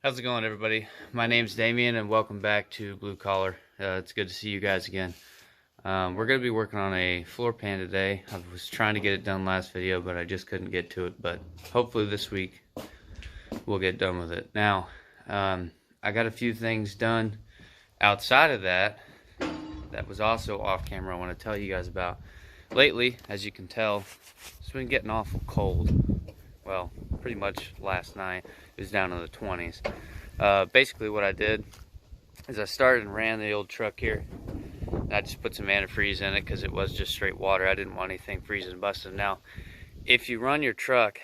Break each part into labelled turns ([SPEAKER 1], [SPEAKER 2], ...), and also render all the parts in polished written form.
[SPEAKER 1] How's it going, everybody? My name's Damien and welcome back to Blue Collar. It's good to see you guys again. We're going to be working on a floor pan today. I was trying to get it done last video, but I just couldn't get to it. But hopefully this week we'll get done with it. Now, I got a few things done outside of that was also off camera I want to tell you guys about. Lately, as you can tell, it's been getting awful cold. Well, pretty much last night it was down in the 20s. Basically what I did is I started and ran the old truck here. I just put some antifreeze in it because it was just straight water. I didn't want anything freezing and busting. Now, if you run your truck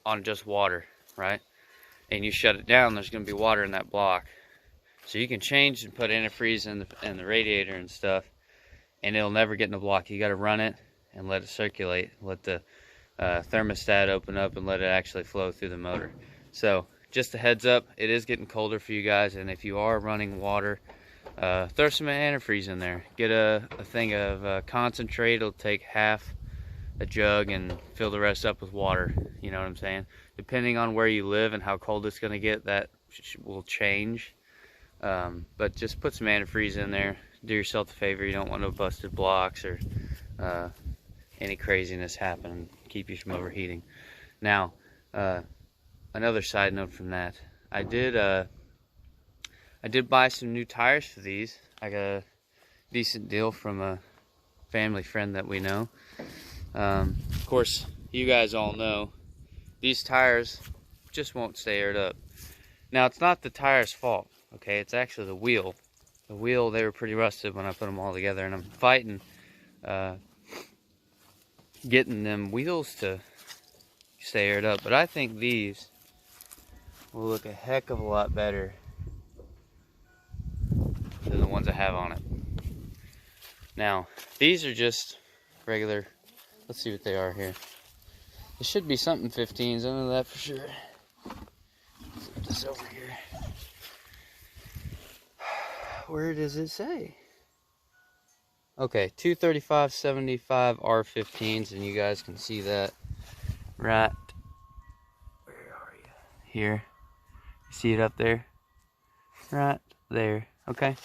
[SPEAKER 1] on just water, right, and you shut it down, there's going to be water in that block. So you can change and put antifreeze in the radiator and stuff, and it'll never get in the block. You got to run it and let it circulate, let the thermostat open up and let it actually flow through the motor. So just a heads up, it is getting colder for you guys, and if you are running water, throw some antifreeze in there. Get a thing of concentrate. It'll take half a jug and fill the rest up with water. You know what I'm saying? Depending on where you live and how cold it's going to get, that will change. But just put some antifreeze in there. Do yourself a favor. You don't want no busted blocks or any craziness happening. Keep you from overheating. Now, another side note from that, I did buy some new tires for these. I got a decent deal from a family friend that we know. Of course, you guys all know these tires just won't stay aired up. Now, it's not the tire's fault, okay? It's actually the wheel. The wheel, they were pretty rusted when I put them all together, and I'm fighting getting them wheels to stay aired up. But I think these will look a heck of a lot better than the ones I have on it. Now, these are just regular, let's see what they are here. It should be something 15s, I know that for sure. Flip this over here. Where does it say? Okay, 235/75 R15s, and you guys can see that right, where are you? Here. You see it up there? Right there. Okay,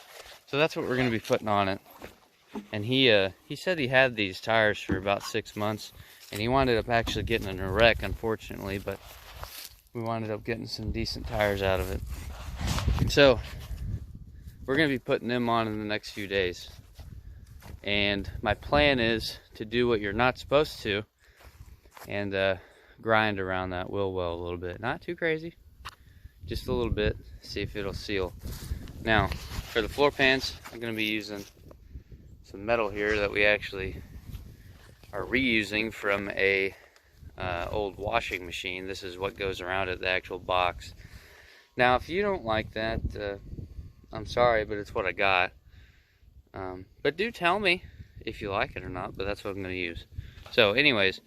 [SPEAKER 1] so that's what we're going to be putting on it. And he said he had these tires for about 6 months, and he wound up actually getting in a wreck, unfortunately, but we wound up getting some decent tires out of it. So we're going to be putting them on in the next few days. And my plan is to do what you're not supposed to and grind around that wheel well a little bit. Not too crazy, just a little bit, see if it'll seal. Now, for the floor pans, I'm going to be using some metal here that we actually are reusing from a old washing machine. This is what goes around it, the actual box. Now, if you don't like that, I'm sorry, but it's what I got. But do tell me if you like it or not, but that's what I'm going to use. So anyways,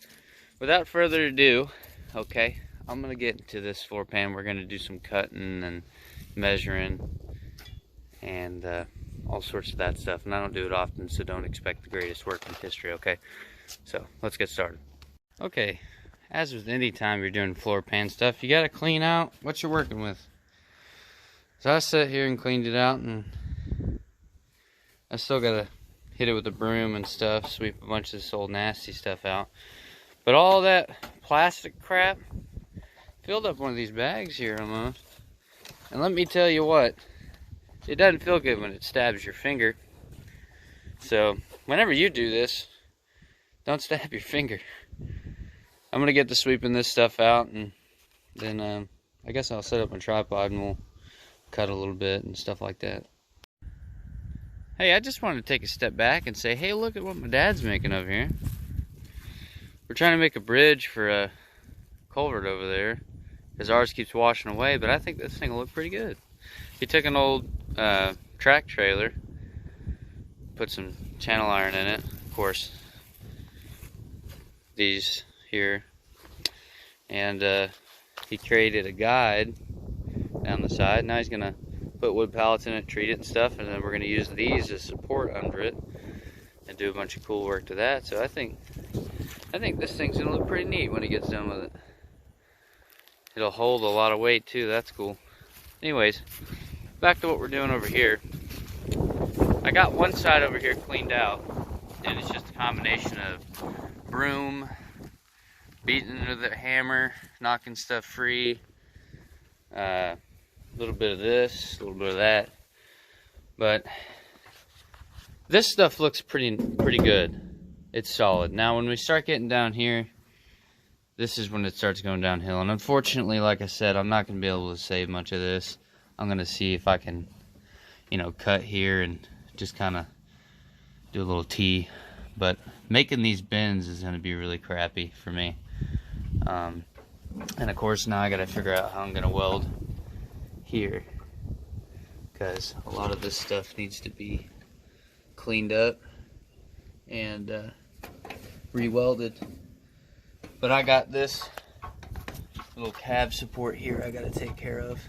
[SPEAKER 1] without further ado, okay, I'm going to get into this floor pan. We're going to do some cutting and measuring and all sorts of that stuff. And I don't do it often, so don't expect the greatest work in history, okay? So let's get started. Okay, as with any time you're doing floor pan stuff, you got to clean out what you're working with. So I sat here and cleaned it out, and I still gotta hit it with a broom and stuff, sweep a bunch of this old nasty stuff out. But all that plastic crap filled up one of these bags here almost. And let me tell you what, it doesn't feel good when it stabs your finger. So whenever you do this, don't stab your finger. I'm gonna get to sweeping this stuff out, and then I guess I'll set up my tripod and we'll cut a little bit and stuff like that. Hey, I just wanted to take a step back and say, hey, look at what my dad's making of here. We're trying to make a bridge for a culvert over there, because ours keeps washing away, but I think this thing will look pretty good. He took an old track trailer, put some channel iron in it, of course, these here, and he created a guide down the side. Now he's going to put wood pallets in it, treat it and stuff, and then we're going to use these as support under it and do a bunch of cool work to that. So I think this thing's going to look pretty neat when he gets done with it. It'll hold a lot of weight too, that's cool. Anyways, back to what we're doing over here. I got one side over here cleaned out, and it's just a combination of broom, beating it with a hammer, knocking stuff free, a little bit of this, a little bit of that. But this stuff looks pretty good. It's solid. Now when we start getting down here, this is when it starts going downhill. And unfortunately, like I said, I'm not going to be able to save much of this. I'm going to see if I can, you know, cut here and just kind of do a little T. But making these bends is going to be really crappy for me. And of course now I got to figure out how I'm going to weld here, because a lot of this stuff needs to be cleaned up and re-welded. But I got this little cab support here I got to take care of.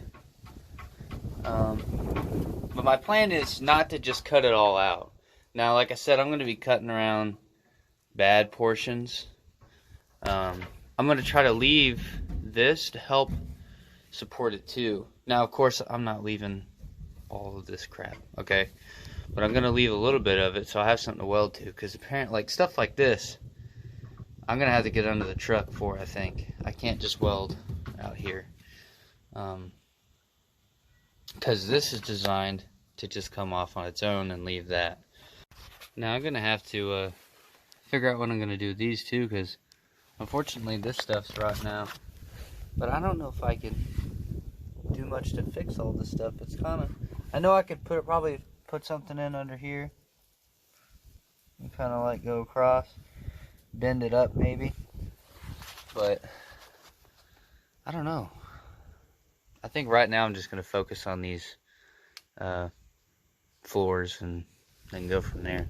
[SPEAKER 1] But my plan is not to just cut it all out. Now, like I said, I'm going to be cutting around bad portions. I'm going to try to leave this to help support it too. Now, of course, I'm not leaving all of this crap, okay? But I'm going to leave a little bit of it so I have something to weld to, because apparently, like, stuff like this, I'm going to have to get under the truck for, I think. I can't just weld out here. Because this is designed to just come off on its own and leave that. Now I'm going to have to figure out what I'm going to do with these two, because unfortunately this stuff's right now. But I don't know if I can do much to fix all this stuff. It's kind of, I know I could probably put something in under here and kind of like go across, bend it up maybe, but I don't know. I think right now I'm just going to focus on these floors and then go from there.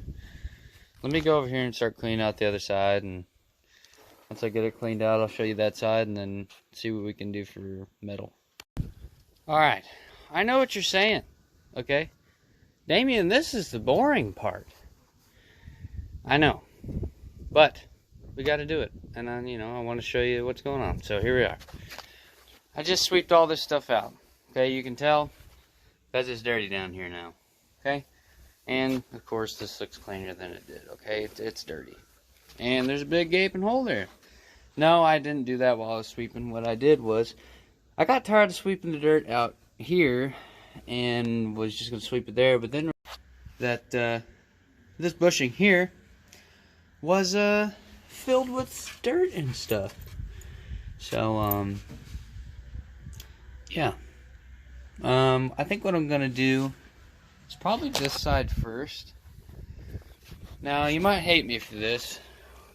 [SPEAKER 1] Let me go over here and start cleaning out the other side, and once I get it cleaned out, I'll show you that side and then see what we can do for metal. Alright, I know what you're saying, okay? Damien, this is the boring part. I know, but we got to do it, and I, you know, I want to show you what's going on. So here we are. I just sweeped all this stuff out. Okay, you can tell because it's dirty down here now. Okay, and of course this looks cleaner than it did. Okay, it's dirty, and there's a big gaping hole there. No, I didn't do that while I was sweeping. What I did was I got tired of sweeping the dirt out here and was just gonna sweep it there. But then that this bushing here was filled with dirt and stuff. So yeah. I think what I'm gonna do is probably this side first. Now you might hate me for this,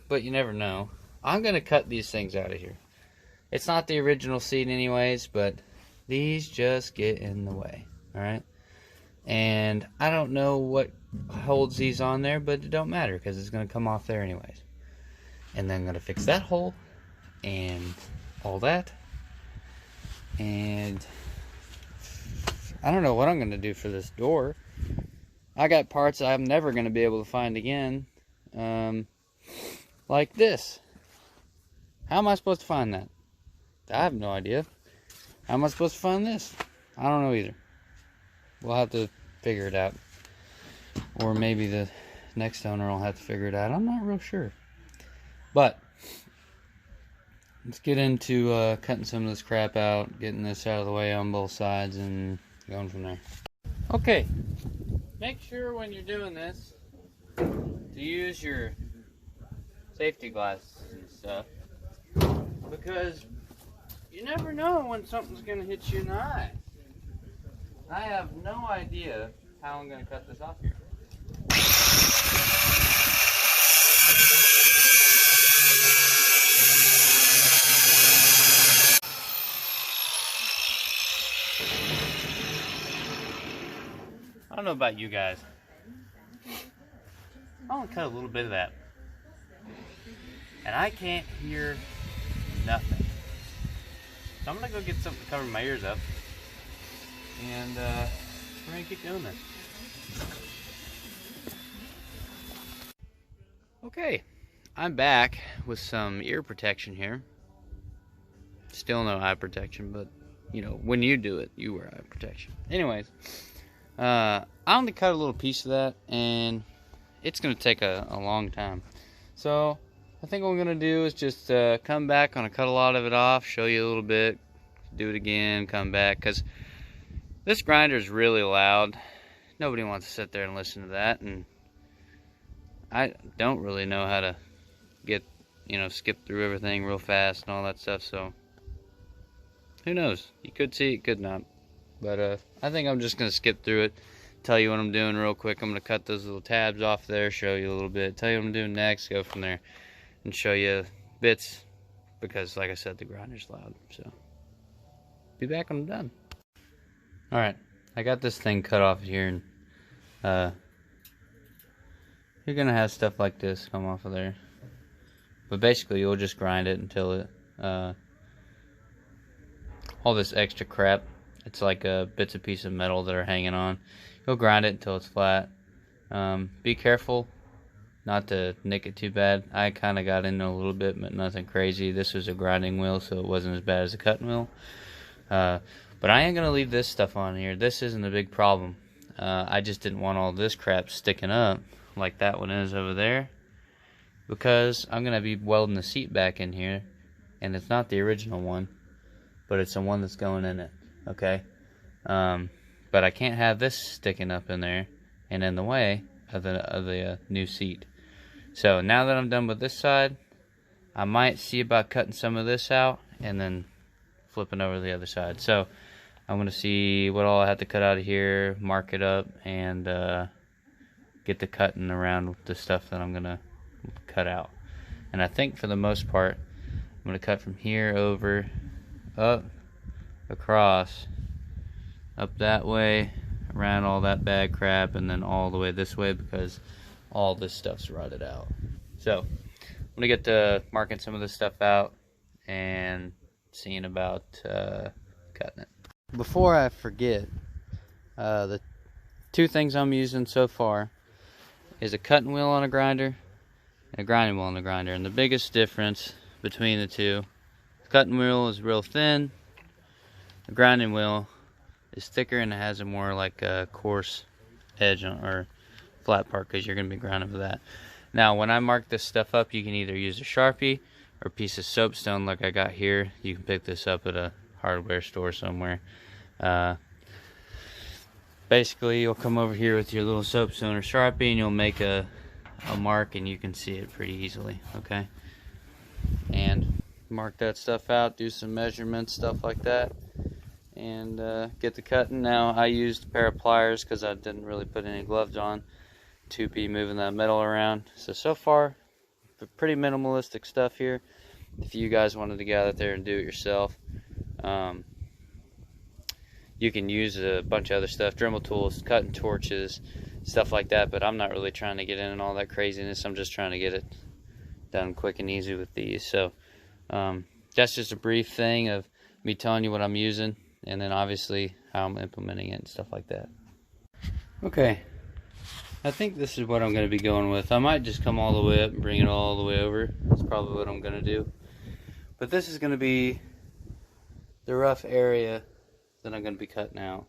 [SPEAKER 1] but you never know. I'm gonna cut these things out of here. It's not the original seat anyways, but these just get in the way. Alright? And I don't know what holds these on there, but it don't matter because it's gonna come off there anyways. And then I'm gonna fix that hole and all that. And I don't know what I'm going to do for this door. I got parts I'm never going to be able to find again. Like this. How am I supposed to find that? I have no idea. How am I supposed to find this? I don't know either. We'll have to figure it out. Or maybe the next owner will have to figure it out. I'm not real sure. But let's get into cutting some of this crap out, getting this out of the way on both sides, and going from there. Okay, make sure when you're doing this to use your safety glasses and stuff, because you never know when something's going to hit you in the eye. I have no idea how I'm going to cut this off here. I don't know about you guys. I want to cut a little bit of that. And I can't hear nothing. So I'm going to go get something to cover my ears up. And we're going to keep doing this. Okay, I'm back with some ear protection here. Still no eye protection, but you know, when you do it, you wear eye protection. Anyways, I only cut a little piece of that, and it's going to take a long time. So I think what I'm going to do is just come back, I'm going to cut a lot of it off, show you a little bit, do it again, come back, because this grinder is really loud. Nobody wants to sit there and listen to that, and I don't really know how to get, you know, skip through everything real fast and all that stuff, so who knows? You could see it, could not. But I think I'm just going to skip through it, tell you what I'm doing real quick. I'm going to cut those little tabs off there, show you a little bit, tell you what I'm doing next, go from there, and show you bits, because like I said, the grinder's loud. So be back when I'm done. Alright, I got this thing cut off here, and you're going to have stuff like this come off of there. But basically, you'll just grind it until it, all this extra crap, it's like bits of piece of metal that are hanging on. You'll grind it until it's flat. Be careful not to nick it too bad. I kind of got into a little bit, but nothing crazy. This was a grinding wheel, so it wasn't as bad as a cutting wheel. But I ain't going to leave this stuff on here. This isn't a big problem. I just didn't want all this crap sticking up like that one is over there, because I'm going to be welding the seat back in here, and it's not the original one, but it's the one that's going in it, okay? But I can't have this sticking up in there and in the way of the new seat. So now that I'm done with this side, I might see about cutting some of this out and then flipping over to the other side. So I'm going to see what all I have to cut out of here, mark it up, and get the cutting around with the stuff that I'm going to cut out. And I think for the most part, I'm going to cut from here over, up, across, up that way, around all that bad crap, and then all the way this way, because all this stuff's rotted out. So I'm going to get to marking some of this stuff out and seeing about cutting it. Before I forget, the two things I'm using so far is a cutting wheel on a grinder and a grinding wheel on the grinder. And the biggest difference between the two, the cutting wheel is real thin, the grinding wheel is thicker, and it has a more like a coarse edge on, or flat part, because you're going to be grinding with that. Now when I mark this stuff up, you can either use a Sharpie or a piece of soapstone like I got here. You can pick this up at a hardware store somewhere. Basically, you'll come over here with your little soapstone or Sharpie, and you'll make a mark, and you can see it pretty easily, okay? And mark that stuff out, do some measurements, stuff like that, and get the cutting. Now I used a pair of pliers because I didn't really put any gloves on to be moving that metal around. So far, pretty minimalistic stuff here. If you guys wanted to get out there and do it yourself, you can use a bunch of other stuff, Dremel tools, cutting torches, stuff like that, but I'm not really trying to get in all that craziness. I'm just trying to get it done quick and easy with these. So that's just a brief thing of me telling you what I'm using, and then obviously how I'm implementing it and stuff like that. Okay, I think this is what I'm going to be going with. I might just come all the way up and bring it all the way over. That's probably what I'm going to do. But this is going to be the rough area that I'm going to be cutting out.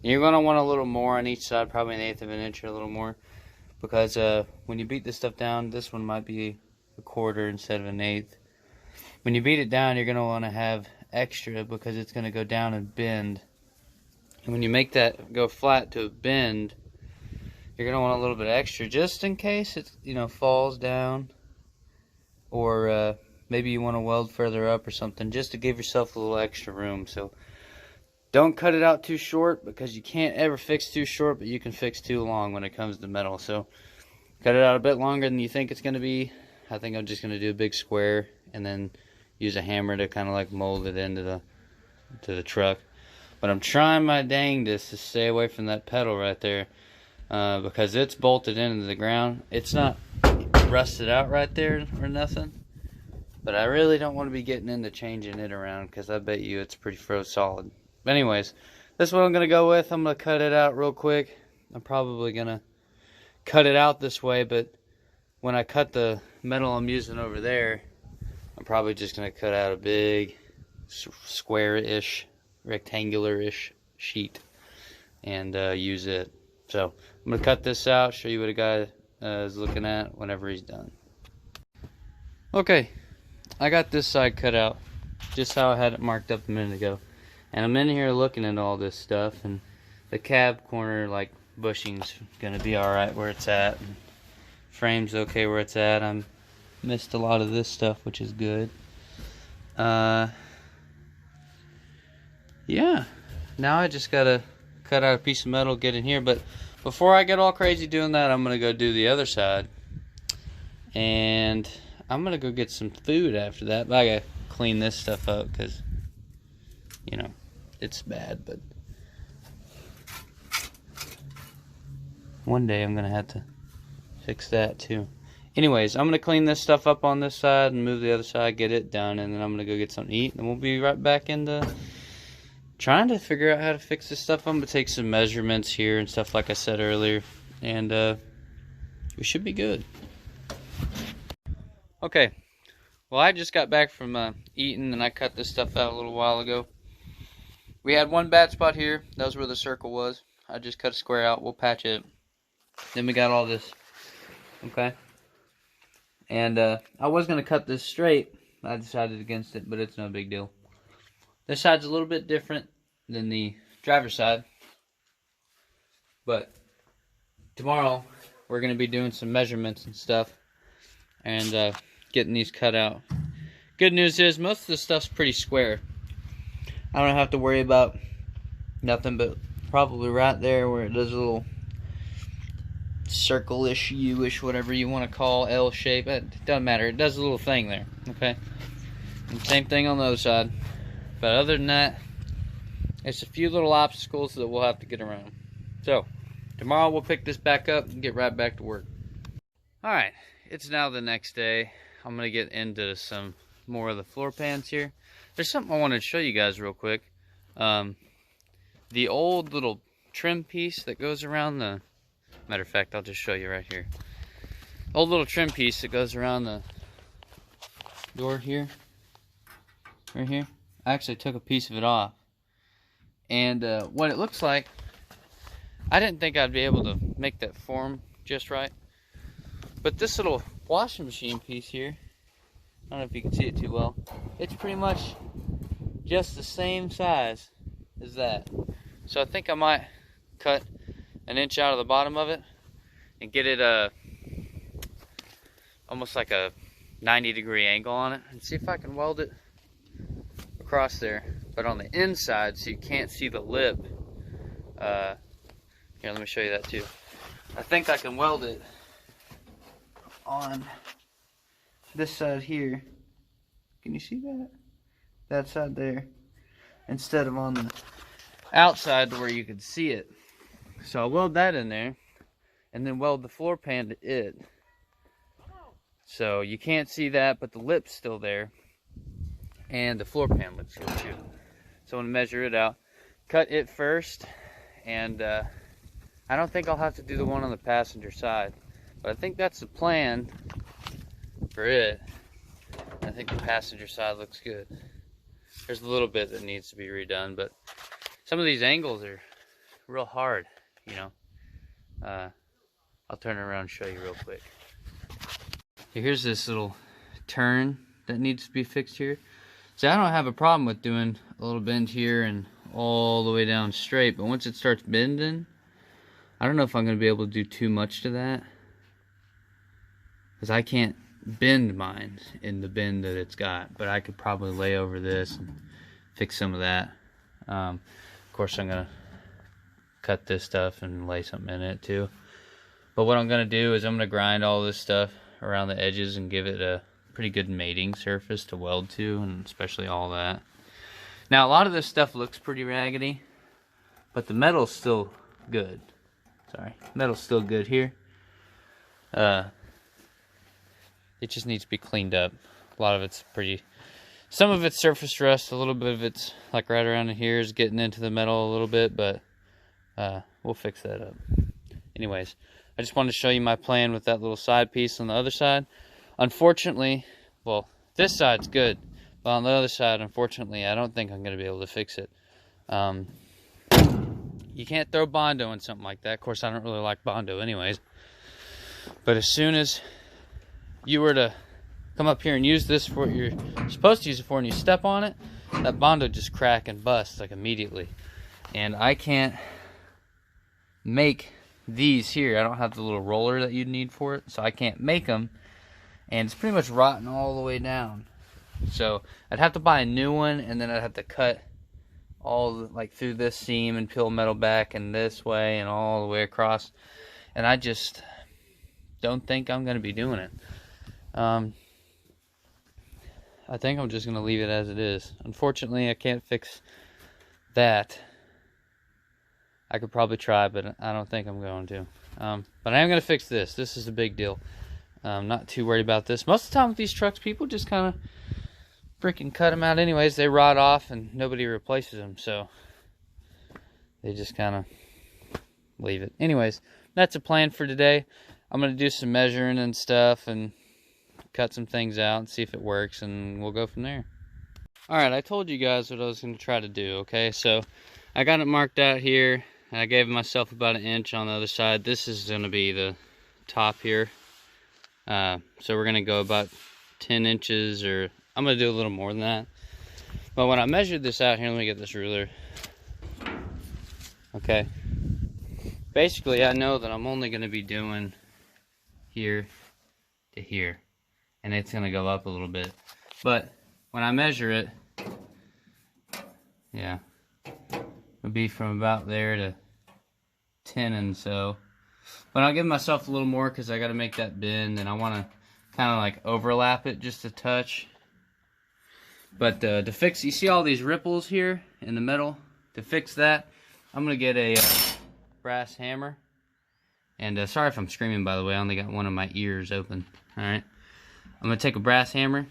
[SPEAKER 1] And you're going to want a little more on each side, probably 1/8 of an inch or a little more, because when you beat this stuff down, this one might be 1/4 instead of 1/8. When you beat it down, you're going to want to have extra, because it's going to go down and bend. And when you make that go flat to a bend, you're going to want a little bit extra, just in case it, you know, falls down, or maybe you want to weld further up or something, just to give yourself a little extra room. So don't cut it out too short, because you can't ever fix too short, but you can fix too long when it comes to metal. So cut it out a bit longer than you think it's going to be. I think I'm just going to do a big square and then use a hammer to kind of like mold it into the truck. But I'm trying my dangest to stay away from that pedal right there, because it's bolted into the ground. It's not rusted out right there or nothing, but I really don't want to be getting into changing it around, because I bet you it's pretty solid. Anyways, this is what I'm going to go with. I'm going to cut it out real quick. I'm probably going to cut it out this way, but when I cut the metal I'm using over there, I'm probably just going to cut out a big square-ish rectangular-ish sheet and use it. So I'm gonna cut this out, show you what a guy is looking at whenever he's done. Okay, I got this side cut out just how I had it marked up a minute ago, and I'm in here looking at all this stuff, and the cab corner, like, bushing's gonna be alright where it's at, and frame's okay where it's at. I missed a lot of this stuff, which is good. Yeah, now I just gotta cut out a piece of metal, get in here, but before I get all crazy doing that, I'm gonna go do the other side, and I'm gonna go get some food after that. But I gotta clean this stuff up because, you know, it's bad, but one day I'm gonna have to fix that too. Anyways, I'm gonna clean this stuff up on this side and move the other side, get it done, and then I'm gonna go get something to eat, and we'll be right back into trying to figure out how to fix this stuff. I'm gonna take some measurements here and stuff like I said earlier, and we should be good. Okay, well, I just got back from eating, and I cut this stuff out a little while ago. We had one bad spot here. That was where the circle was. I just cut a square out. We'll patch it. Then we got all this. Okay. And I was going to cut this straight. I decided against it, but it's no big deal. This side's a little bit different than the driver's side. But tomorrow, we're going to be doing some measurements and stuff, and getting these cut out. Good news is most of the stuff's pretty square. I don't have to worry about nothing but probably right there where it does a little circle-ish, U-ish, whatever you want to call, L shape. It doesn't matter. It does a little thing there, okay? And same thing on the other side. But other than that, it's a few little obstacles that we'll have to get around. So, tomorrow we'll pick this back up and get right back to work. Alright, it's now the next day. I'm going to get into some more of the floor pans here. There's something I wanted to show you guys real quick. The old little trim piece that goes around the... Matter of fact, I'll just show you right here. Old little trim piece that goes around the door here. Right here. I actually took a piece of it off. And what it looks like, I didn't think I'd be able to make that form just right. But this little washing machine piece here, I don't know if you can see it too well, it's pretty much just the same size as that. So I think I might cut an inch out of the bottom of it and get it almost like a 90-degree angle on it, and see if I can weld it across there, but on the inside so you can't see the lip. Here, let me show you that too. I think I can weld it on this side here. Can you see that? That side there, instead of on the outside to where you can see it. So I'll weld that in there and then weld the floor pan to it. So you can't see that, but the lip's still there. And the floor pan looks good too. So I'm going to measure it out. Cut it first. And I don't think I'll have to do the one on the passenger side. But I think that's the plan for it. I think the passenger side looks good. There's a little bit that needs to be redone, but some of these angles are real hard, you know. I'll turn it around and show you real quick. Here's this little turn that needs to be fixed here. See, I don't have a problem with doing a little bend here and all the way down straight, but once it starts bending, I don't know if I'm going to be able to do too much to that, because I can't bend mine in the bend that it's got, but I could probably lay over this and fix some of that. Of course, I'm going to cut this stuff and lay something in it too. But what I'm going to do is I'm going to grind all this stuff around the edges and give it a pretty good mating surface to weld to, and especially all that. Now, a lot of this stuff looks pretty raggedy, but the metal's still good. Sorry, metal's still good here. It just needs to be cleaned up. A lot of it's pretty... Some of it's surface rust, a little bit of it's, like right around in here, is getting into the metal a little bit, but we'll fix that up. Anyways, I just wanted to show you my plan with that little side piece on the other side. Unfortunately, well, this side's good, but on the other side, unfortunately, I don't think I'm going to be able to fix it. You can't throw Bondo in something like that. Of course, I don't really like Bondo anyways. But as soon as you were to come up here and use this for what you're supposed to use it for, and you step on it, that Bondo just crack and bust like immediately. And I can't make these here. I don't have the little roller that you'd need for it, so I can't make them. And it's pretty much rotten all the way down. So I'd have to buy a new one, and then I'd have to cut all like through this seam and peel metal back and this way and all the way across. And I just don't think I'm going to be doing it. I think I'm just going to leave it as it is. Unfortunately, I can't fix that. I could probably try, but I don't think I'm going to. But I am going to fix this. This is a big deal. I'm not too worried about this. Most of the time with these trucks, people just kind of freaking cut them out anyways. They rot off and nobody replaces them, so they just kind of leave it. Anyways, that's a plan for today. I'm going to do some measuring and stuff and cut some things out and see if it works, and we'll go from there. Alright, I told you guys what I was going to try to do, okay? So I got it marked out here, and I gave myself about 1 inch on the other side. This is going to be the top here. So we're going to go about 10 inches, or I'm going to do a little more than that. But when I measured this out here, let me get this ruler. Okay. Basically, I know that I'm only going to be doing here to here. And it's going to go up a little bit. But when I measure it, yeah, it'll be from about there to 10 and so. But I'll give myself a little more because I got to make that bend, and I want to kind of like overlap it just a touch. But to fix, you see all these ripples here in the middle? To fix that, I'm going to get a brass hammer. And sorry if I'm screaming, by the way. I only got one of my ears open. Alright. I'm going to take a brass hammer,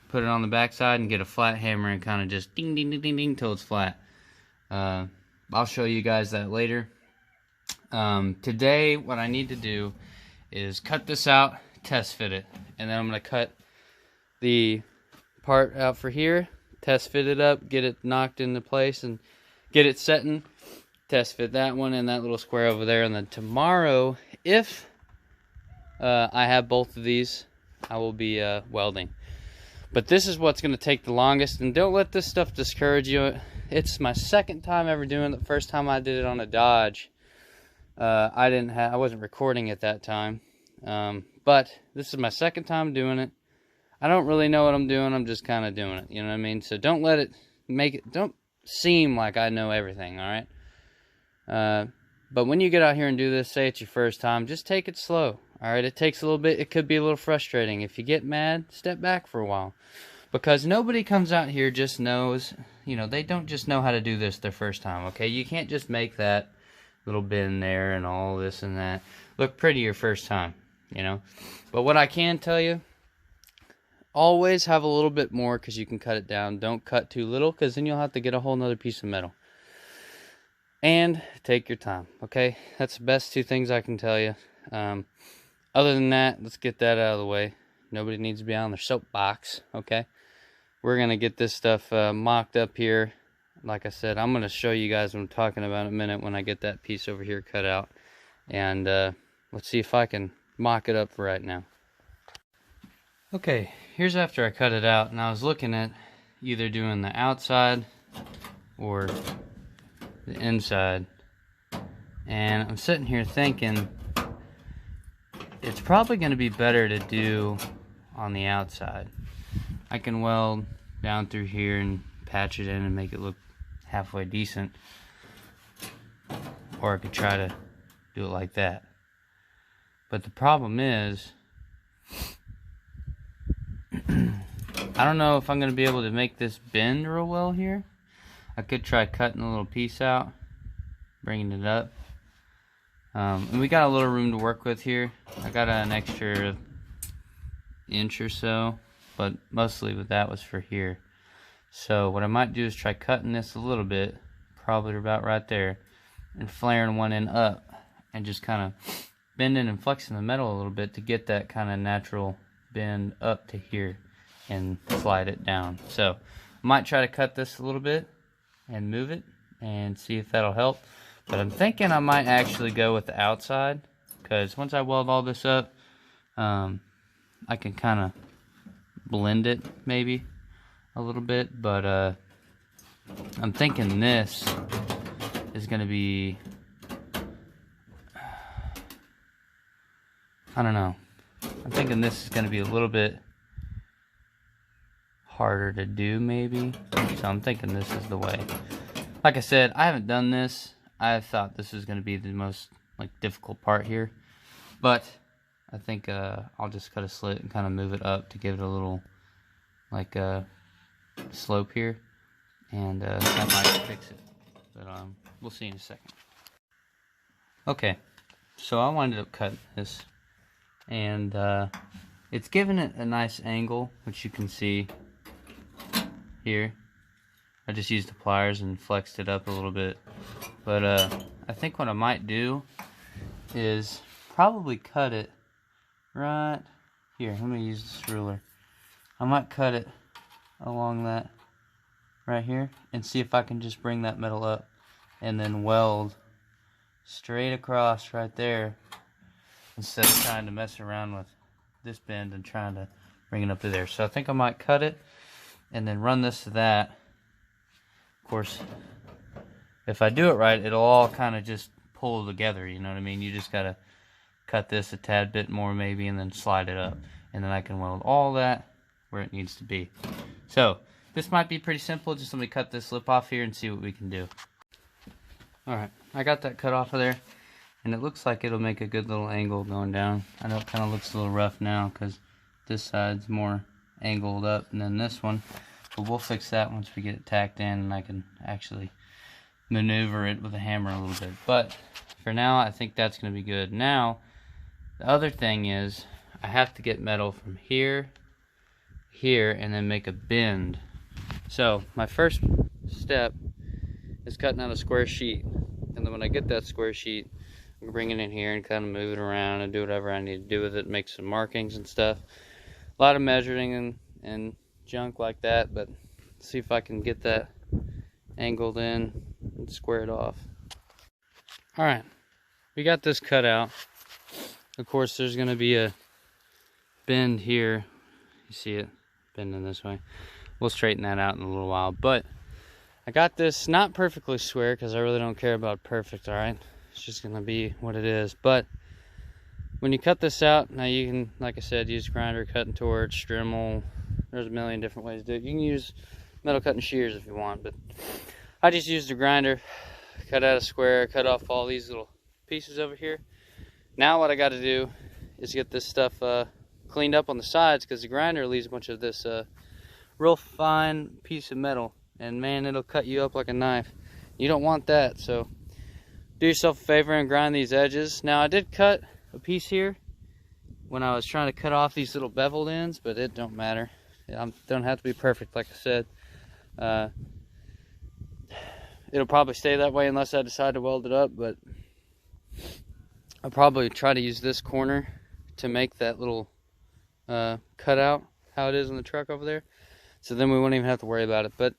[SPEAKER 1] put it on the back side, and get a flat hammer and kind of just ding, ding, ding, ding, ding till it's flat. I'll show you guys that later. Today, what I need to do is cut this out, test fit it. And then I'm going to cut the part out for here, test fit it up, get it knocked into place, and get it setting. Test fit that one and that little square over there. And then tomorrow, if I have both of these, I will be welding. But this is what's going to take the longest, and don't let this stuff discourage you. It's my second time ever doing it. The first time I did it on a Dodge, I wasn't recording at that time. But this is my second time doing it. I don't really know what I'm doing. I'm just kind of doing it. You know what I mean? So don't let it don't seem like I know everything, all right? But when you get out here and do this, say it's your first time, just take it slow. All right, it takes a little bit. It could be a little frustrating. If you get mad, step back for a while. Because nobody comes out here just knows, you know, they don't just know how to do this their first time, okay? You can't just make that little bend there and all this and that look pretty your first time, you know? But what I can tell you, always have a little bit more because you can cut it down. Don't cut too little because then you'll have to get a whole nother piece of metal. And take your time, okay? That's the best two things I can tell you. Other than that, let's get that out of the way. Nobody needs to be on their soapbox, okay? We're going to get this stuff mocked up here. Like I said, I'm going to show you guys what I'm talking about in a minute when I get that piece over here cut out. And let's see if I can mock it up for right now. Okay, here's after I cut it out. And I was looking at either doing the outside or the inside. And I'm sitting here thinking it's probably going to be better to do on the outside. I can weld down through here and patch it in and make it look halfway decent. Or I could try to do it like that. But the problem is, I don't know if I'm going to be able to make this bend real well here. I could try cutting a little piece out, bringing it up. And we got a little room to work with here. I got an extra inch or so, but mostly with that was for here. So what I might do is try cutting this a little bit, probably about right there, and flaring one end up, and just kind of bending and flexing the metal a little bit to get that kind of natural bend up to here and slide it down. So I might try to cut this a little bit and move it and see if that'll help. But I'm thinking I might actually go with the outside, because once I weld all this up, I can kind of blend it maybe a little bit. But I'm thinking this is going to be, I don't know. I'm thinking this is going to be a little bit harder to do maybe. So I'm thinking this is the way. Like I said, I haven't done this. I thought this was going to be the most difficult part here. But I think I'll just cut a slit and kind of move it up to give it a little slope here. And that might fix it. But we'll see in a second. Okay, so I wound up cutting this. And it's given it a nice angle, which you can see here. I just used the pliers and flexed it up a little bit. But I think what I might do is probably cut it right here. Let me use this ruler. I might cut it along that right here and see if I can just bring that metal up and then weld straight across right there, instead of trying to mess around with this bend and trying to bring it up to there. So I think I might cut it and then run this to that. Of course, if I do it right, it'll all kind of just pull together, you know what I mean? You just gotta cut this a tad bit more maybe and then slide it up. And then I can weld all that where it needs to be. So this might be pretty simple. Just let me cut this lip off here and see what we can do. Alright, I got that cut off of there. And it looks like it'll make a good little angle going down. I know it kind of looks a little rough now because this side's more angled up than this one. But we'll fix that once we get it tacked in and I can actually maneuver it with a hammer a little bit. But for now, I think that's going to be good. Now, the other thing is I have to get metal from here, here, and then make a bend. So my first step is cutting out a square sheet. And then when I get that square sheet, I'm bring it in here and kind of move it around and do whatever I need to do with it, make some markings and stuff. A lot of measuring and junk like that, but see if I can get that angled in and square it off. Alright, we got this cut out. Of course, there's going to be a bend here. You see it bending this way. We'll straighten that out in a little while, but I got this not perfectly square because I really don't care about perfect, alright? It's just going to be what it is. But when you cut this out, now you can, like I said, use grinder, cutting torch, Dremel. There's a million different ways to do it. You can use metal cutting shears if you want, but I just used a grinder, cut out a square, cut off all these little pieces over here. Now what I got to do is get this stuff cleaned up on the sides, because the grinder leaves a bunch of this real fine piece of metal, and man, it'll cut you up like a knife. You don't want that, so do yourself a favor and grind these edges. Now I did cut a piece here when I was trying to cut off these little beveled ends, but it don't matter. It don't have to be perfect, like I said. It'll probably stay that way unless I decide to weld it up, but I'll probably try to use this corner to make that little cutout, how it is in the truck over there. So then we won't even have to worry about it. But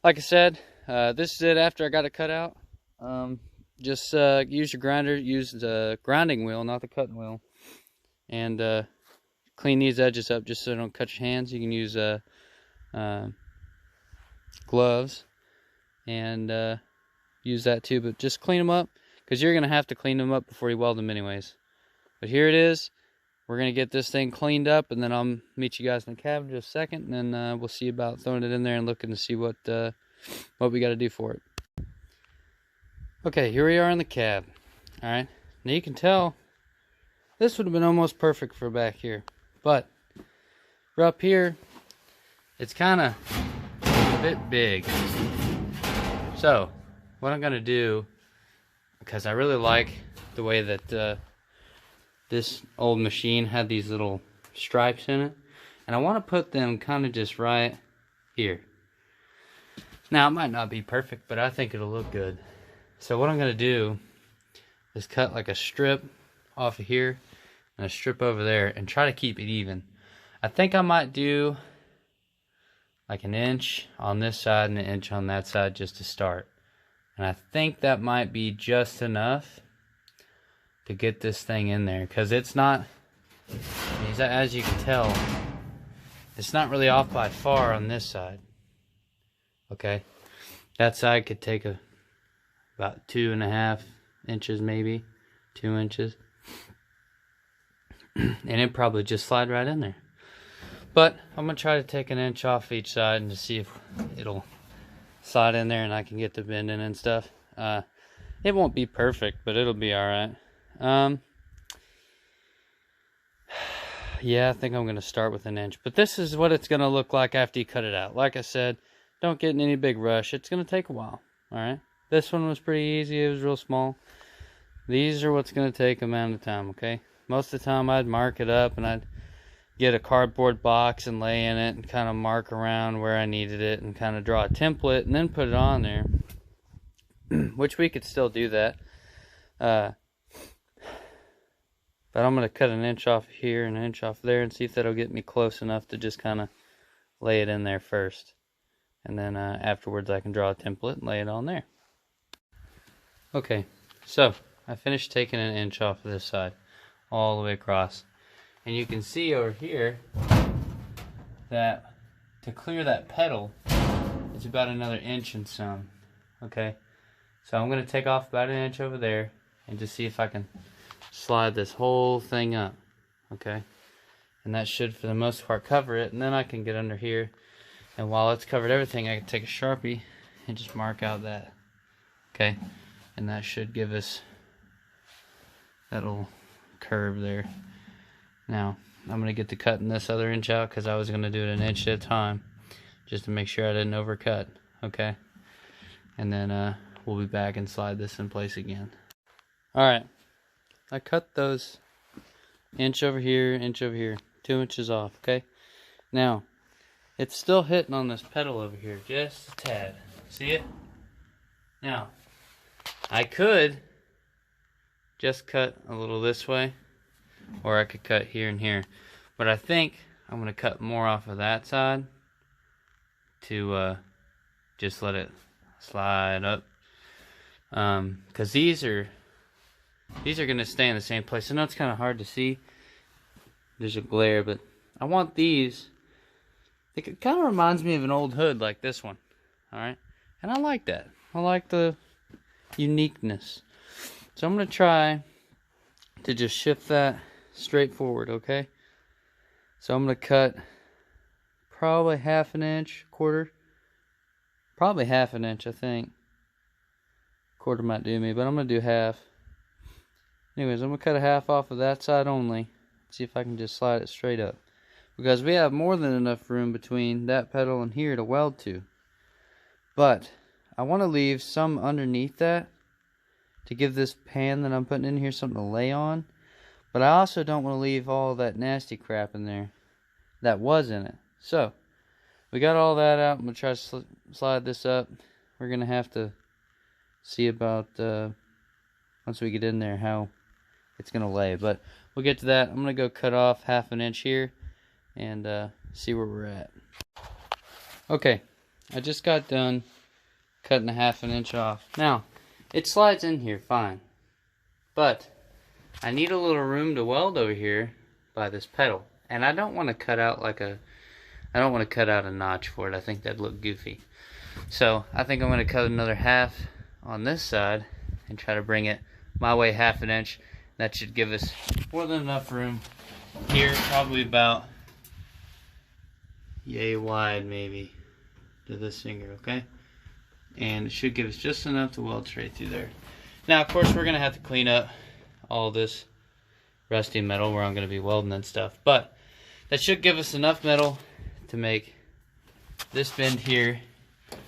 [SPEAKER 1] like I said, this is it after I got it cut out. Just use your grinder, use the grinding wheel, not the cutting wheel, and clean these edges up just so they don't cut your hands. You can use gloves and use that too, but just clean them up, because you're going to have to clean them up before you weld them anyways. But here it is. We're going to get this thing cleaned up, and then I'll meet you guys in the cab in just a second, and then we'll see about throwing it in there and looking to see what we got to do for it. Okay, here we are in the cab. Alright, now you can tell this would have been almost perfect for back here, but for up here, it's kind of a bit big. So, what I'm going to do, because I really like the way that this old machine had these little stripes in it, and I want to put them kind of just right here. Now, it might not be perfect, but I think it'll look good. So what I'm going to do is cut like a strip off of here and a strip over there and try to keep it even. I think I might do like an inch on this side and an inch on that side just to start. And I think that might be just enough to get this thing in there, because it's not, as you can tell, it's not really off by far on this side. Okay, that side could take about 2.5 inches, maybe 2 inches, and it probably just slide right in there. But I'm gonna try to take 1 inch off each side and just see if it'll slide in there and I can get the bend in and stuff. It won't be perfect, but it'll be all right. Yeah, I think I'm going to start with 1 inch. But this is what it's going to look like after you cut it out. Like I said, don't get in any big rush. It's going to take a while. Alright? This one was pretty easy. It was real small. These are what's going to take amount of time, okay? Most of the time I'd mark it up and I'd get a cardboard box and lay in it and kind of mark around where I needed it and kind of draw a template and then put it on there. Which we could still do that. But I'm going to cut 1 inch off here and 1 inch off there and see if that'll get me close enough to just kind of lay it in there first. And then afterwards I can draw a template and lay it on there. Okay, so I finished taking 1 inch off of this side all the way across. And you can see over here that to clear that pedal, it's about another inch and some. Okay, so I'm going to take off about 1 inch over there and just see if I can slide this whole thing up. Okay, and that should for the most part cover it, and then I can get under here, and while it's covered everything I can take a Sharpie and just mark out that. Okay, and that should give us that little curve there. Now I'm going to get to cutting this other inch out because I was going to do it 1 inch at a time just to make sure I didn't overcut. Okay, and then we'll be back and slide this in place again. Alright, I cut those inch over here, 2 inches off, okay? Now, it's still hitting on this pedal over here, just a tad. See it? Now, I could just cut a little this way, or I could cut here and here. But I think I'm going to cut more off of that side to just let it slide up. Because these are going to stay in the same place. I know it's kind of hard to see. There's a glare, but I want these. It kind of reminds me of an old hood like this one. Alright? And I like that. I like the uniqueness. So I'm going to try to just shift that straight forward, okay? So I'm going to cut probably 1/2 inch, quarter. Probably 1/2 inch, I think. Quarter might do me, but I'm going to do half. Anyways, I'm going to cut a half off of that side only. See if I can just slide it straight up. Because we have more than enough room between that pedal and here to weld to. But I want to leave some underneath that to give this pan that I'm putting in here something to lay on. But I also don't want to leave all that nasty crap in there that was in it. So, we got all that out. I'm going to try to slide this up. We're going to have to see about, once we get in there, how it's going to lay. But we'll get to that. I'm going to go cut off 1/2 inch here and see where we're at. Okay, I just got done cutting 1/2 inch off. Now, it slides in here fine. But I need a little room to weld over here by this pedal. And I don't want to cut out I don't want to cut out a notch for it. I think that'd look goofy. So I think I'm going to cut another 1/2 on this side and try to bring it my way 1/2 inch. That should give us more than enough room here, probably about yay wide maybe to this finger, okay? And it should give us just enough to weld straight through there. Now, of course, we're going to have to clean up all this rusty metal where I'm going to be welding and stuff. But that should give us enough metal to make this bend here.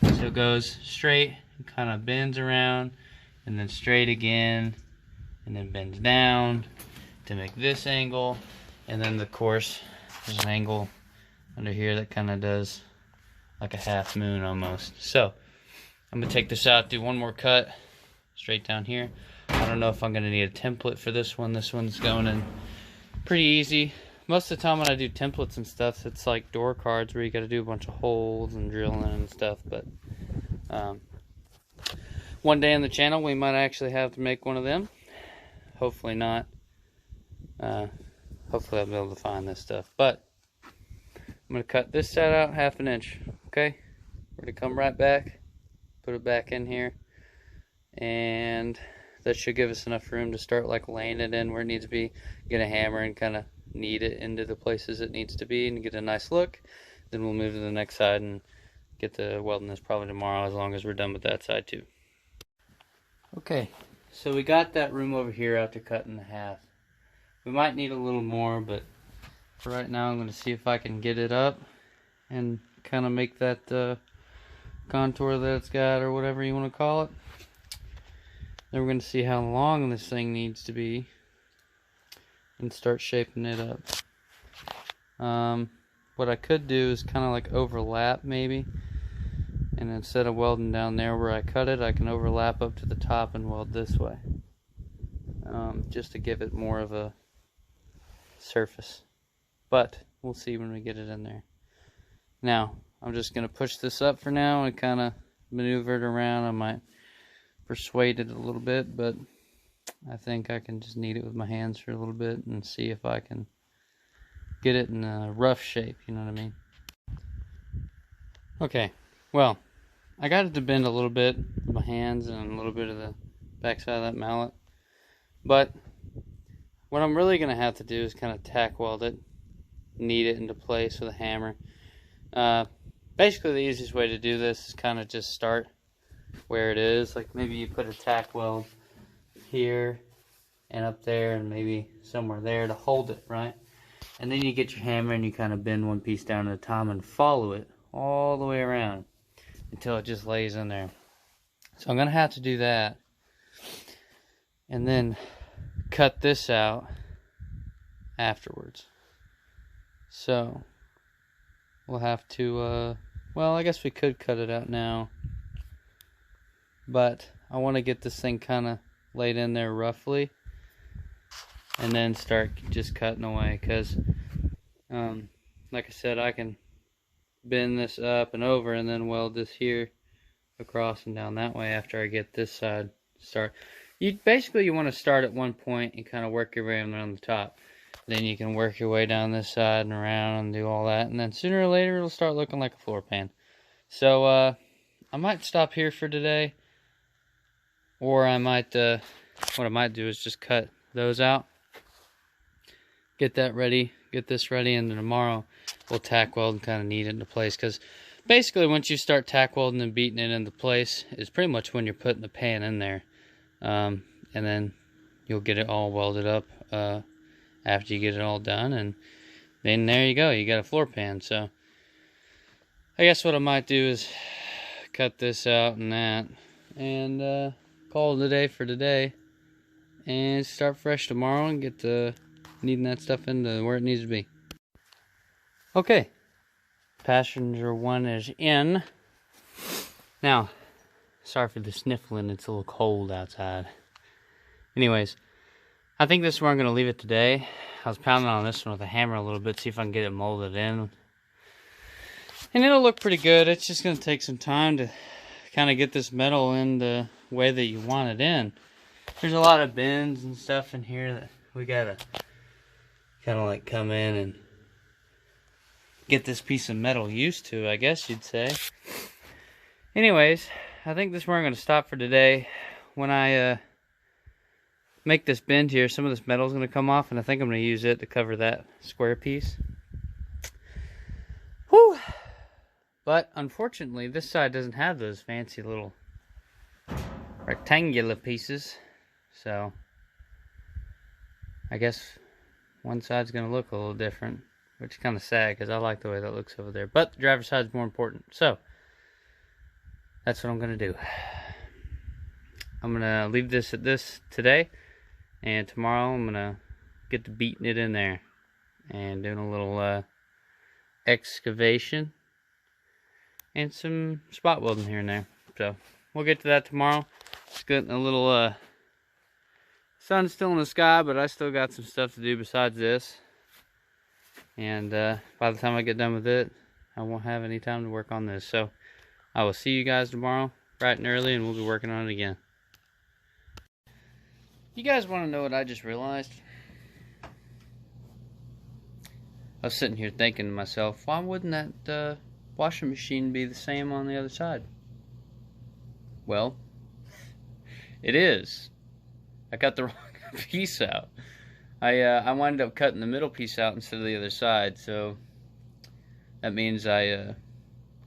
[SPEAKER 1] So it goes straight and kind of bends around and then straight again and then bends down to make this angle. And then, of course, there's an angle under here that kind of does like a half moon almost. So I'm going to take this out, do one more cut straight down here. I don't know if I'm going to need a template for this one. This one's going in pretty easy. Most of the time when I do templates and stuff, it's like door cards where you got to do a bunch of holes and drilling and stuff. But one day on the channel we might actually have to make one of them. Hopefully not. Hopefully I'll be able to find this stuff. But I'm going to cut this side out 1/2 inch. Okay? We're going to come right back, put it back in here, and that should give us enough room to start like laying it in where it needs to be. Get a hammer and kind of knead it into the places it needs to be and get a nice look. Then we'll move to the next side and get to welding this probably tomorrow, as long as we're done with that side too. Okay, so we got that room over here out to cut in half. We might need a little more, but for right now I'm going to see if I can get it up and kind of make that contour that it's got, or whatever you want to call it. Then we're going to see how long this thing needs to be and start shaping it up. What I could do is kind of like overlap maybe, and instead of welding down there where I cut it, I can overlap up to the top and weld this way, just to give it more of a surface. But we'll see when we get it in there. Now I'm just going to push this up for now and kind of maneuver it around. I might persuade it a little bit, but I think I can just knead it with my hands for a little bit and see if I can get it in a rough shape, you know what I mean? Okay, well, I got it to bend a little bit with my hands and a little bit of the backside of that mallet, but what I'm really going to have to do is kind of tack weld it, knead it into place with a hammer. Basically the easiest way to do this is kind of just start where it is. Like maybe you put a tack weld here and up there and maybe somewhere there to hold it, right? And then you get your hammer and you kind of bend one piece down at a time and follow it all the way around until it just lays in there. So I'm going to have to do that and then cut this out afterwards. So we'll have to, well, I guess we could cut it out now, but I want to get this thing kind of laid in there roughly and then start just cutting away, because like I said, I can bend this up and over and then weld this here across and down that way after I get this side start. You want to start at one point and kind of work your way around the top. Then you can work your way down this side and around and do all that, and then sooner or later it'll start looking like a floor pan. So I might stop here for today, or I might what I might do is just cut those out, get that ready, get this ready, and then tomorrow we'll tack weld and kind of knead it into place. Because basically once you start tack welding and beating it into place is pretty much when you're putting the pan in there, and then you'll get it all welded up after you get it all done, and then there you go, you got a floor pan. So I guess what I might do is cut this out and that, and call it a day for today, and start fresh tomorrow and get to kneading that stuff into where it needs to be. Okay, passenger one is in. Now, sorry for the sniffling, it's a little cold outside. Anyways, I think this is where I'm going to leave it today. I was pounding on this one with a hammer a little bit, see if I can get it molded in. And it'll look pretty good. It's just going to take some time to kind of get this metal in the way that you want it in. There's a lot of bends and stuff in here that we got to kind of like come in and get this piece of metal used to, I guess you'd say. Anyways, I think this is where I'm going to stop for today. When I make this bend here, some of this metal is going to come off, and I think I'm going to use it to cover that square piece. Whew! But unfortunately, this side doesn't have those fancy little rectangular pieces, so I guess one side's going to look a little different, which is kind of sad because I like the way that looks over there. But the driver's side is more important, so that's what I'm going to do. I'm going to leave this at this today, and tomorrow I'm going to get to beating it in there and doing a little excavation and some spot welding here and there. So we'll get to that tomorrow. It's getting a little sun's still in the sky, but I still got some stuff to do besides this. And by the time I get done with it, I won't have any time to work on this. So I will see you guys tomorrow. bright and early, and we'll be working on it again. You guys want to know what I just realized? I was sitting here thinking to myself, why wouldn't that washing machine be the same on the other side? Well, it is. I cut the wrong piece out. I wound up cutting the middle piece out instead of the other side, so that means I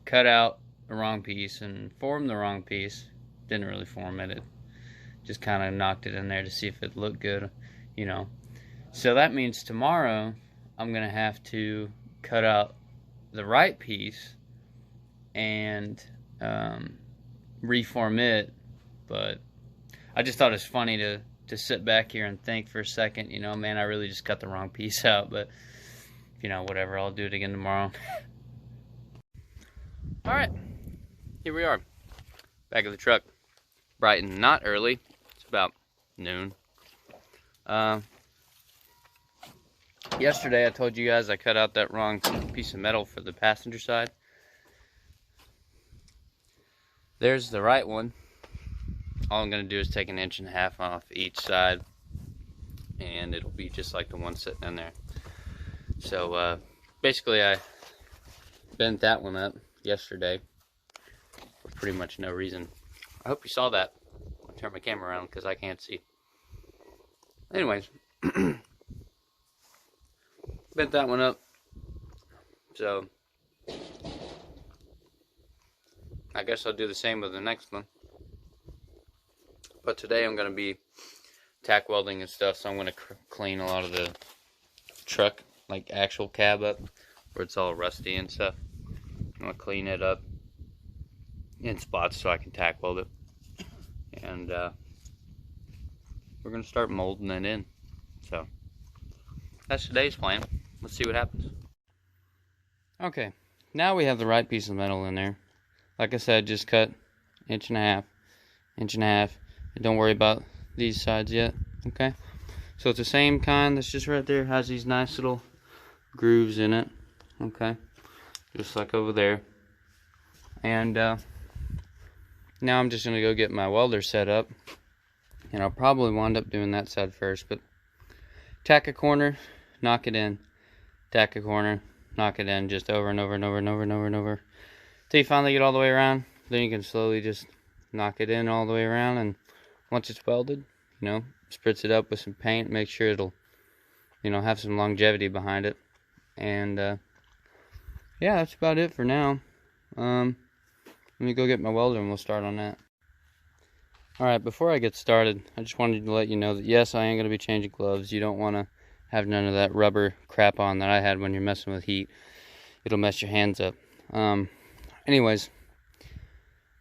[SPEAKER 1] cut out the wrong piece and formed the wrong piece. Didn't really form it. It just kind of knocked it in there to see if it looked good, you know. So that means tomorrow I'm gonna have to cut out the right piece and reform it. But I just thought it was funny to sit back here and think for a second, you know, man, I really just cut the wrong piece out. But you know, whatever, I'll do it again tomorrow. All right, here we are, back of the truck, bright and not early. It's about noon. Yesterday I told you guys I cut out that wrong piece of metal for the passenger side. There's the right one. All I'm going to do is take 1.5 inches off each side, and it'll be just like the one sitting in there. So basically I bent that one up yesterday for pretty much no reason. I hope you saw that. I'll turn my camera around because I can't see. Anyways, bent that one up, so I guess I'll do the same with the next one. But today I'm going to be tack welding and stuff, so I'm going to clean a lot of the truck, like actual cab up, where it's all rusty and stuff. I'm going to clean it up in spots so I can tack weld it. And we're going to start molding it in. So that's today's plan. Let's see what happens. Okay, now we have the right piece of metal in there. Like I said, just cut 1.5 inches, 1.5 inches. And don't worry about these sides yet, okay? So it's the same kind that's just right there. Has these nice little grooves in it, okay? Just like over there. And now I'm just going to go get my welder set up. And I'll probably wind up doing that side first. But tack a corner, knock it in. Tack a corner, knock it in. Just over and over and over and over and over and over. Till you finally get all the way around. Then you can slowly just knock it in all the way around. And once it's welded, you know, spritz it up with some paint. Make sure it'll, you know, have some longevity behind it. And yeah, that's about it for now. Let me go get my welder and we'll start on that. Alright, before I get started, I just wanted to let you know that yes, I am going to be changing gloves. You don't want to have none of that rubber crap on that I had when you're messing with heat. It'll mess your hands up. Anyways,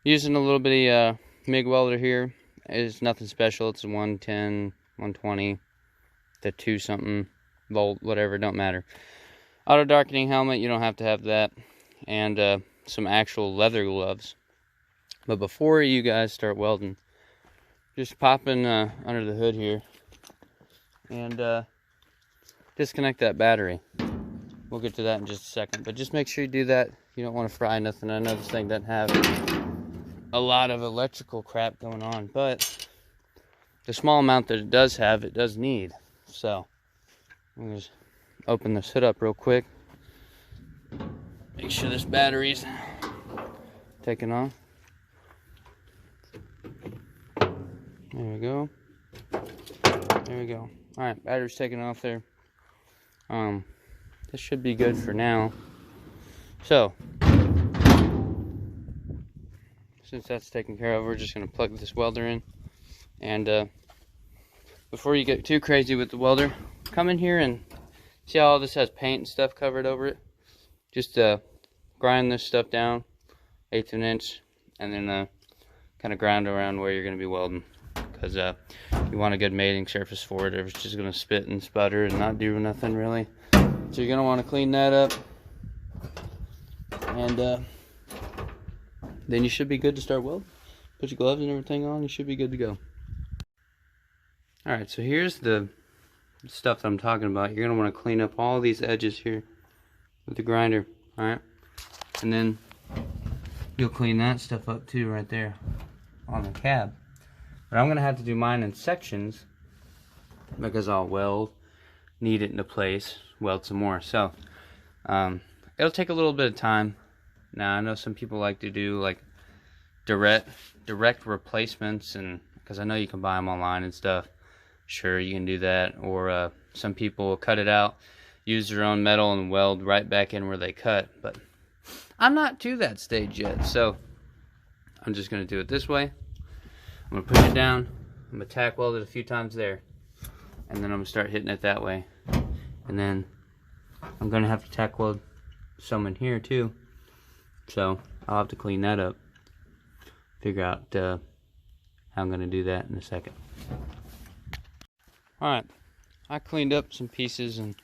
[SPEAKER 1] using a little bitty MIG welder here. It's nothing special. It's a 110, 120, the 2 something volt, whatever, don't matter. Auto darkening helmet, you don't have to have that. And some actual leather gloves. But before you guys start welding, just pop in under the hood here and disconnect that battery. We'll get to that in just a second, but just make sure you do that. You don't want to fry nothing. I know this thing doesn't have a lot of electrical crap going on, but the small amount that it does have, it does need. So I'm just open this hood up real quick. Make sure this battery's taken off. There we go. There we go. Alright, battery's taken off there. This should be good for now. So, since that's taken care of, we're just going to plug this welder in. And before you get too crazy with the welder, come in here and see how all this has paint and stuff covered over it. Just grind this stuff down, 1/8 of an inch, and then kind of grind around where you're going to be welding. Because you want a good mating surface for it, or it's just going to spit and sputter and not do nothing really. So you're going to want to clean that up. And then you should be good to start welding. Put your gloves and everything on, you should be good to go. Alright, so here's the stuff that I'm talking about. You're going to want to clean up all these edges here with the grinder. Alright, and then you'll clean that stuff up too right there. on the cab. But I'm going to have to do mine in sections because I'll weld, knead it into place, weld some more. So it'll take a little bit of time. Now I know some people like to do like direct replacements, and because I know you can buy them online and stuff. Sure, you can do that. Or some people will cut it out, use their own metal, and weld right back in where they cut. But I'm not to that stage yet, so I'm just going to do it this way. I'm going to push it down. I'm going to tack weld it a few times there. And then I'm going to start hitting it that way. And then I'm going to have to tack weld some in here too. So I'll have to clean that up. Figure out how I'm going to do that in a second. Alright, I cleaned up some pieces and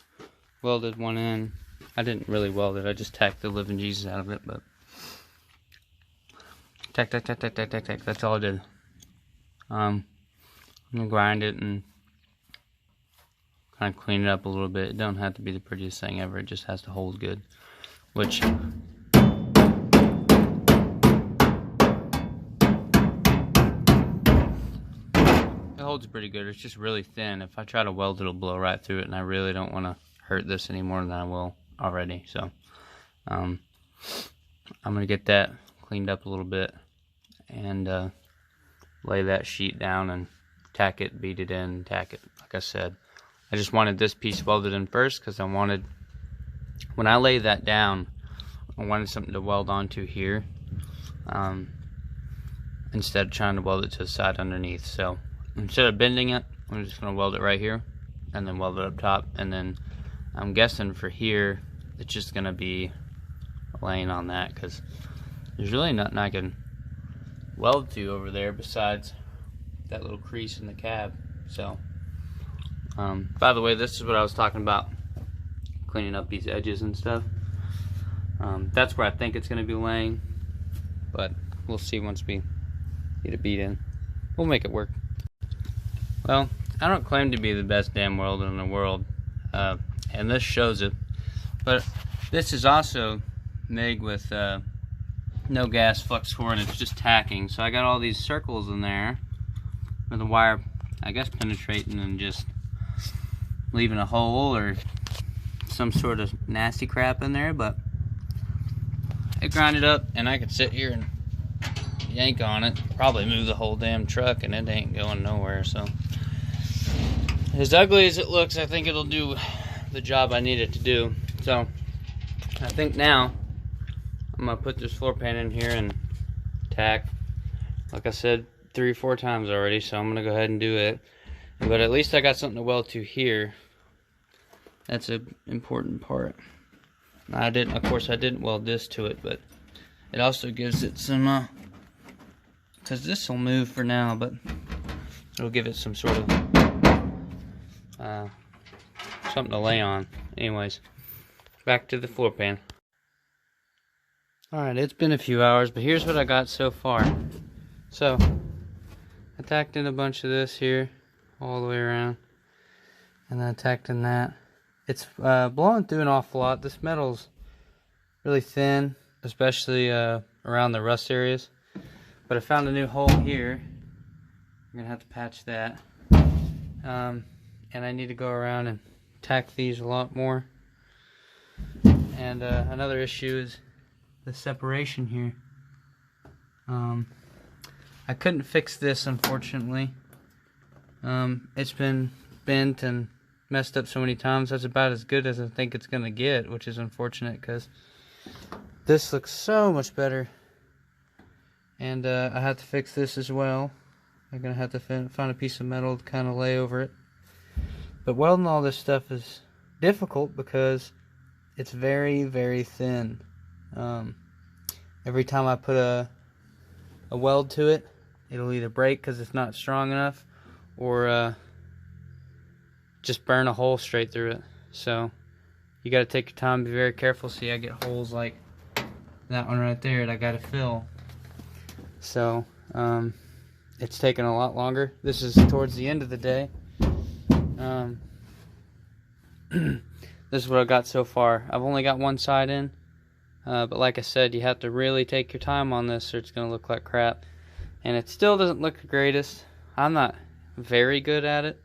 [SPEAKER 1] welded one in. I didn't really weld it, I just tacked the living Jesus out of it, but tack, that's all I did. I'm gonna grind it and kind of clean it up a little bit. It don't have to be the prettiest thing ever, it just has to hold good, which it holds pretty good. It's just really thin. If I try to weld, it'll blow right through it, and I really don't want to hurt this any more than I will already. So I'm gonna get that cleaned up a little bit and lay that sheet down and tack it, beat it in, tack it. Like I said, I just wanted this piece welded in first because I wanted, when I lay that down, I wanted something to weld onto here instead of trying to weld it to the side underneath. So instead of bending it, I'm just going to weld it right here and then weld it up top, and then I'm guessing for here it's just going to be laying on that because there's really nothing I can weld to over there besides that little crease in the cab. So by the way, this is what I was talking about, cleaning up these edges and stuff. That's where I think it's going to be laying, but we'll see once we get it beat in. We'll make it work. Well, I don't claim to be the best damn welder in the world, and this shows it, but this is also MIG with no gas flux core, and it's just tacking. So I got all these circles in there with the wire, I guess, penetrating and just leaving a hole or some sort of nasty crap in there, but it grinded up, and I could sit here and yank on it, probably move the whole damn truck, and it ain't going nowhere. So as ugly as it looks, I think it'll do the job I need it to do. So I think now I'm gonna put this floor pan in here and tack, like I said, 3 or 4 times already, so I'm gonna go ahead and do it. But at least I got something to weld to here. That's an important part. Of course I didn't weld this to it, but it also gives it some because this will move for now, but it'll give it some sort of something to lay on. Anyways, back to the floor pan. Alright, it's been a few hours, but here's what I got so far. So I tacked in a bunch of this here all the way around, and then I tacked in that. It's blowing through an awful lot. This metal's really thin, especially around the rust areas. But I found a new hole here. I'm gonna have to patch that. And I need to go around and tack these a lot more. And another issue is the separation here. I couldn't fix this, unfortunately. It's been bent and messed up so many times. That's about as good as I think it's gonna get, which is unfortunate because this looks so much better. And I have to fix this as well. I'm gonna have to find a piece of metal to kind of lay over it. But welding all this stuff is difficult because it's very, very thin. Every time I put a weld to it, it'll either break because it's not strong enough, or just burn a hole straight through it. So you got to take your time, be very careful. See, I get holes like that one right there that I got to fill. So it's taken a lot longer. This is towards the end of the day. This is what I got so far. I've only got one side in, but like I said, you have to really take your time on this or it's going to look like crap. and it still doesn't look the greatest. I'm not very good at it,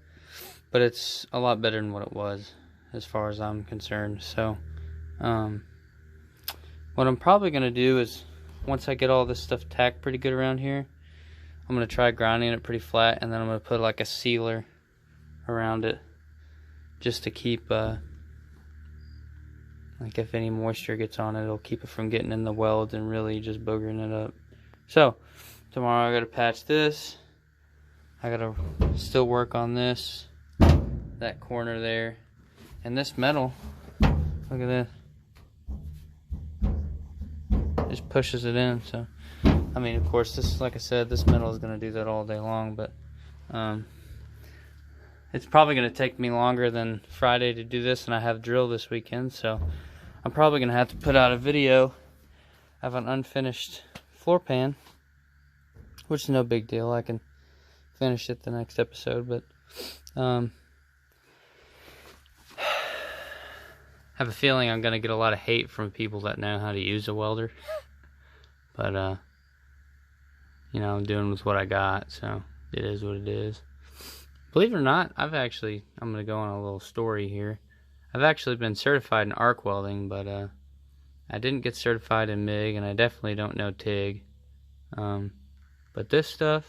[SPEAKER 1] but it's a lot better than what it was as far as I'm concerned. So what I'm probably going to do is, once I get all this stuff tacked pretty good around here, I'm going to try grinding it pretty flat, and then I'm going to put like a sealer around it just to keep like if any moisture gets on it, it'll keep it from getting in the weld and really just boogering it up. So tomorrow I got to patch this. I got to still work on this, that corner there, and this metal. Look at this. Just pushes it in. So I mean, of course, this, like I said, this metal is going to do that all day long, but it's probably going to take me longer than Friday to do this, and I have drill this weekend, so I'm probably going to have to put out a video of an unfinished floor pan, which is no big deal. I can finish it the next episode, but I have a feeling I'm going to get a lot of hate from people that know how to use a welder, but you know, I'm doing with what I got, so it is what it is. Believe it or not, I'm going to go on a little story here. I've actually been certified in arc welding, but I didn't get certified in MIG, and I definitely don't know TIG. But this stuff,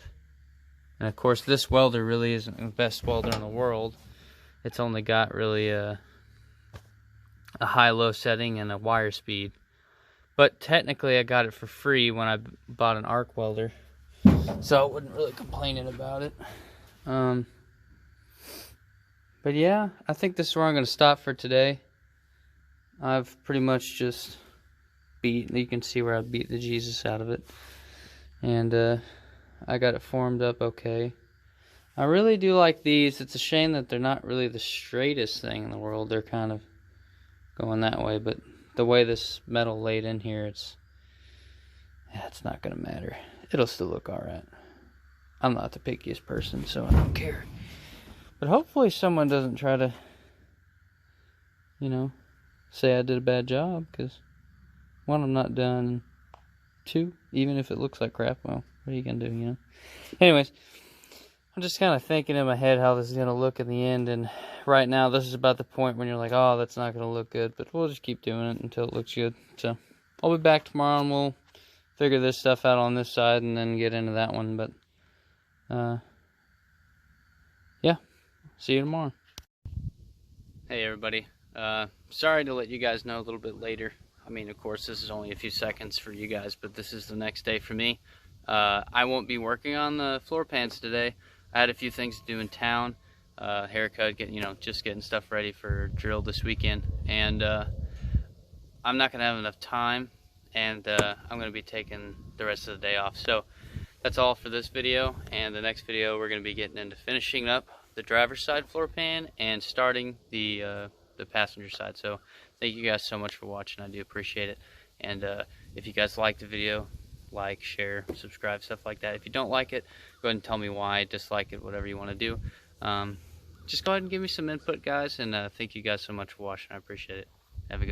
[SPEAKER 1] and of course this welder really isn't the best welder in the world. It's only got really a high-low setting and a wire speed. But technically I got it for free when I bought an arc welder, so I wasn't really complaining about it. But yeah, I think this is where I'm going to stop for today. I've pretty much just you can see where I beat the Jesus out of it. And I got it formed up okay. I really do like these. It's a shame that they're not really the straightest thing in the world. They're kind of going that way, but the way this metal laid in here, it's not going to matter. It'll still look alright. I'm not the pickiest person, so I don't care. But hopefully someone doesn't try to, you know, say I did a bad job, because one, I'm not done, and two, even if it looks like crap, well, what are you going to do, you know? Anyways, I'm just kind of thinking in my head how this is going to look in the end, and right now this is about the point when you're like, oh, that's not going to look good, but we'll just keep doing it until it looks good. So I'll be back tomorrow, and we'll figure this stuff out on this side and then get into that one, but yeah, see you tomorrow. Hey everybody, sorry to let you guys know a little bit later. I mean, of course, this is only a few seconds for you guys, but this is the next day for me. I won't be working on the floor pans today. I had a few things to do in town, haircut, just getting stuff ready for drill this weekend, and I'm not gonna have enough time, and I'm gonna be taking the rest of the day off. So that's all for this video, and the next video we're going to be getting into finishing up the driver's side floor pan and starting the passenger side. So thank you guys so much for watching. I do appreciate it. And if you guys like the video, like, share, subscribe, stuff like that. If you don't like it, go ahead and tell me why, dislike it, whatever you want to do. Just go ahead and give me some input, guys, and thank you guys so much for watching. I appreciate it. Have a good one.